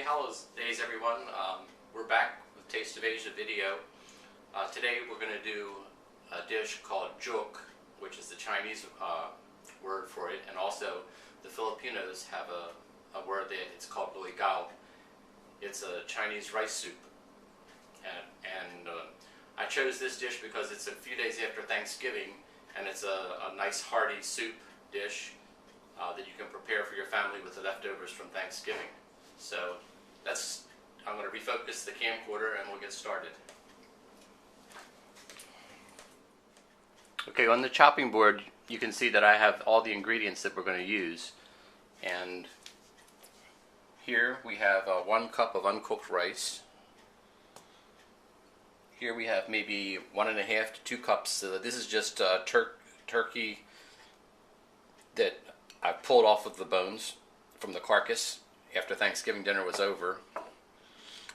Holidays everyone. We're back with Taste of Asia video. Today we're going to do a dish called Jook, which is the Chinese word for it, and also the Filipinos have a word that it's called gao. It's a Chinese rice soup, and I chose this dish because it's a few days after Thanksgiving, and it's a nice hearty soup dish that you can prepare for your family with the leftovers from Thanksgiving. So I'm going to refocus the camcorder and we'll get started. Okay, on the chopping board you can see that I have all the ingredients that we're going to use, and here we have 1 cup of uncooked rice. Here we have maybe 1.5 to 2 cups. This is just turkey that I pulled off of the bones from the carcass after Thanksgiving dinner was over.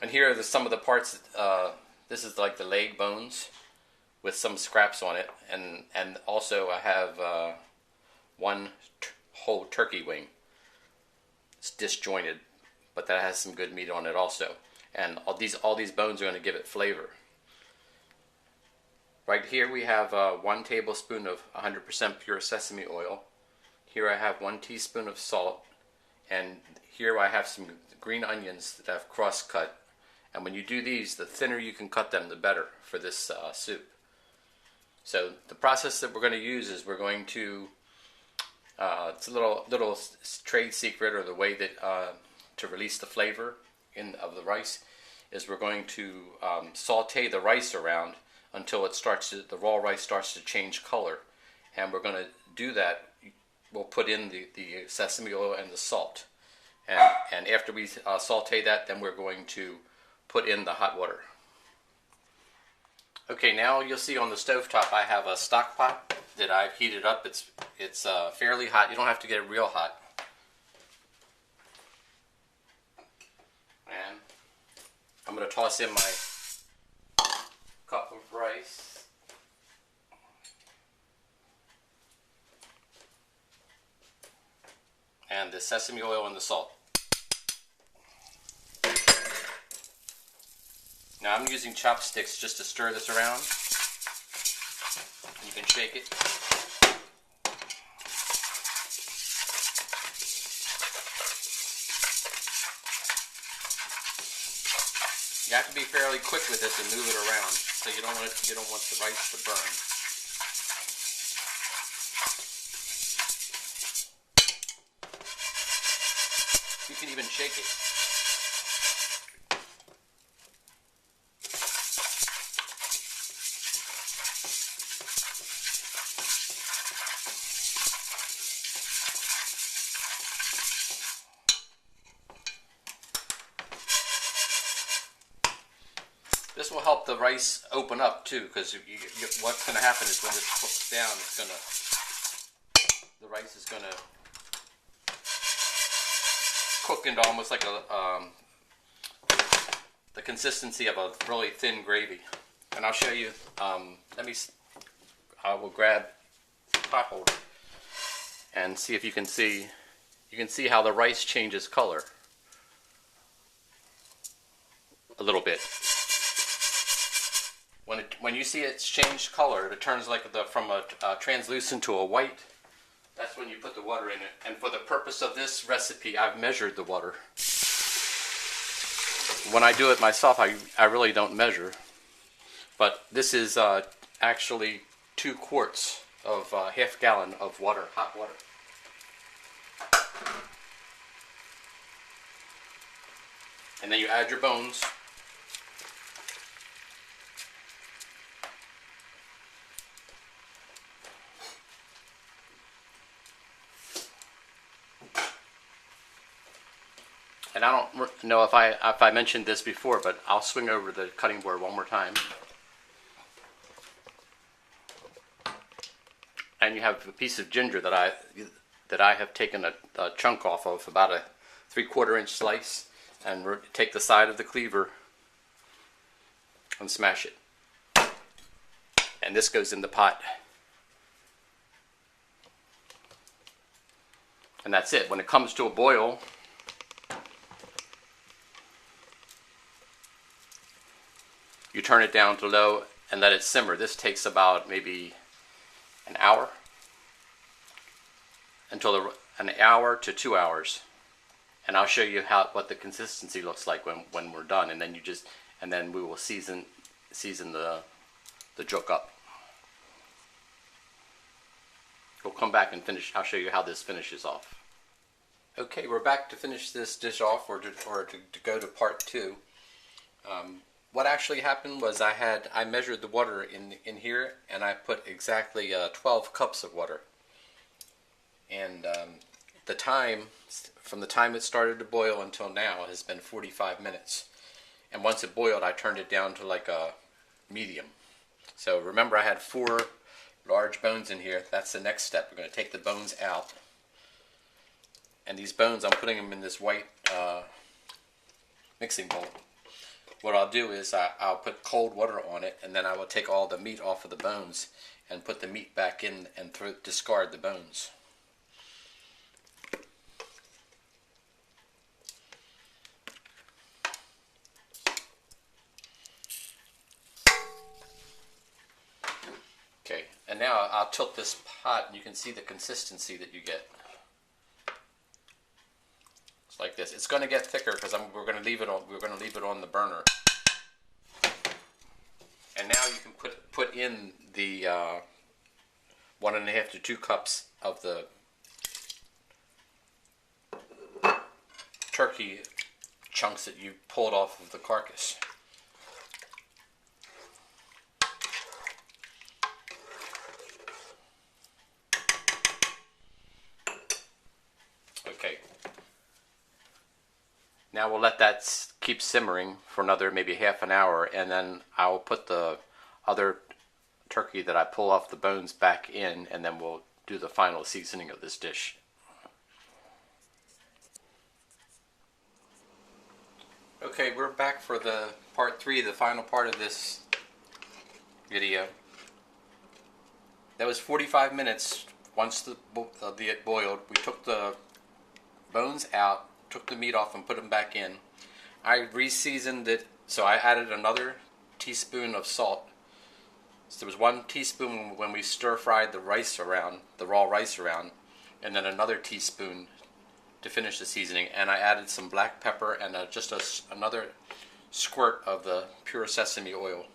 And here are some of the parts. This is like the leg bones with some scraps on it, and also I have 1 whole turkey wing. It's disjointed, but that has some good meat on it also. And all these bones are going to give it flavor. Right here we have 1 tablespoon of 100% pure sesame oil. Here I have 1 teaspoon of salt, and here I have some green onions that I've cross-cut. And when you do these, the thinner you can cut them, the better for this soup. So the process that we're going to use is we're going to, it's a little trade secret, or the way that to release the flavor of the rice, is we're going to saute the rice around until the raw rice starts to change color. And we're going to do that. We'll put in the sesame oil and the salt, and after we saute that, then we're going to put in the hot water. Okay, now you'll see on the stovetop I have a stock pot that I've heated up. It's fairly hot. You don't have to get it real hot. And I'm going to toss in my cup of rice. And the sesame oil and the salt. Now I'm using chopsticks just to stir this around. You can shake it. You have to be fairly quick with this and move it around, so you don't want the rice to burn. You can even shake it. This will help the rice open up too, because what's going to happen is when this cooks down, the rice is going to cook into almost like the consistency of a really thin gravy. And I'll show you. I will grab a pot holder and see if you can see. You can see how the rice changes color a little bit. When you see it's changed color, it turns like from a translucent to a white. That's when you put the water in it. And for the purpose of this recipe, I've measured the water. When I do it myself, I really don't measure. But this is actually 2 quarts of half gallon of water, hot water. And then you add your bones. And I don't know if I mentioned this before, but I'll swing over the cutting board one more time. And you have a piece of ginger that I have taken a chunk off of, about a 3/4 inch slice, and take the side of the cleaver and smash it. And this goes in the pot. And that's it. When it comes to a boil, turn it down to low and let it simmer. This takes about maybe an hour an hour to 2 hours, and I'll show you what the consistency looks like when we're done, and then we will season the jook up. We'll come back and finish. I'll show you how this finishes off. Okay, we're back to finish this dish off, or to go to part 2. What actually happened was I measured the water in here, and I put exactly 12 cups of water. And the time, from the time it started to boil until now, has been 45 minutes. And once it boiled, I turned it down to like a medium. So remember, I had 4 large bones in here. That's the next step. We're going to take the bones out. And these bones, I'm putting them in this white mixing bowl. What I'll do is I'll put cold water on it, and then I will take all the meat off of the bones and put the meat back in and discard the bones. Okay, and now I'll tilt this pot, and you can see the consistency that you get. It's like this. It's going to get thicker because we're going to leave it on the burner. And now you can put in the 1.5 to 2 cups of the turkey chunks that you pulled off of the carcass. Okay. Now we'll let that keep simmering for another maybe half an hour, and then I'll put the other turkey that I pull off the bones back in, and then we'll do the final seasoning of this dish. Okay, we're back for the part 3, the final part of this video. That was 45 minutes. Once it boiled, we took the bones out, took the meat off, and put them back in. I re-seasoned it, so I added another teaspoon of salt. So there was 1 teaspoon when we stir-fried the rice around, the raw rice around, and then another teaspoon to finish the seasoning. And I added some black pepper and just another squirt of the pure sesame oil.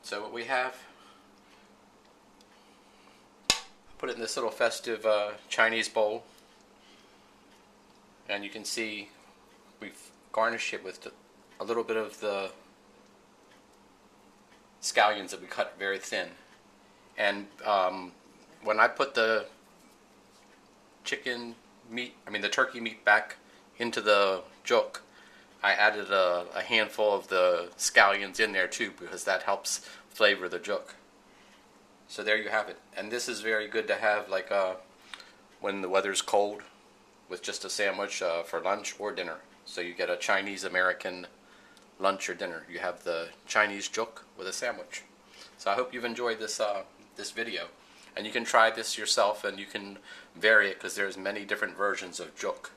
So what we have, put it in this little festive Chinese bowl. And you can see we've garnished it with a little bit of the scallions that we cut very thin. And when I put the the turkey meat back into the jook, I added a handful of the scallions in there too, because that helps flavor the jook. So there you have it. And this is very good to have like when the weather's cold, with just a sandwich for lunch or dinner. So you get a Chinese-American lunch or dinner. You have the Chinese jook with a sandwich. So I hope you've enjoyed this this video. And you can try this yourself, and you can vary it, because there's many different versions of jook.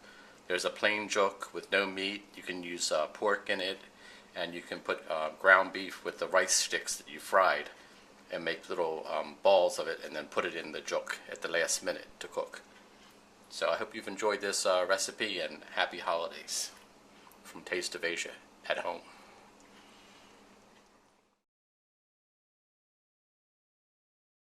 There's a plain jook with no meat. You can use pork in it, and you can put ground beef with the rice sticks that you fried, and make little balls of it, and then put it in the jook at the last minute to cook. So I hope you've enjoyed this recipe, and happy holidays from Taste of Asia at home.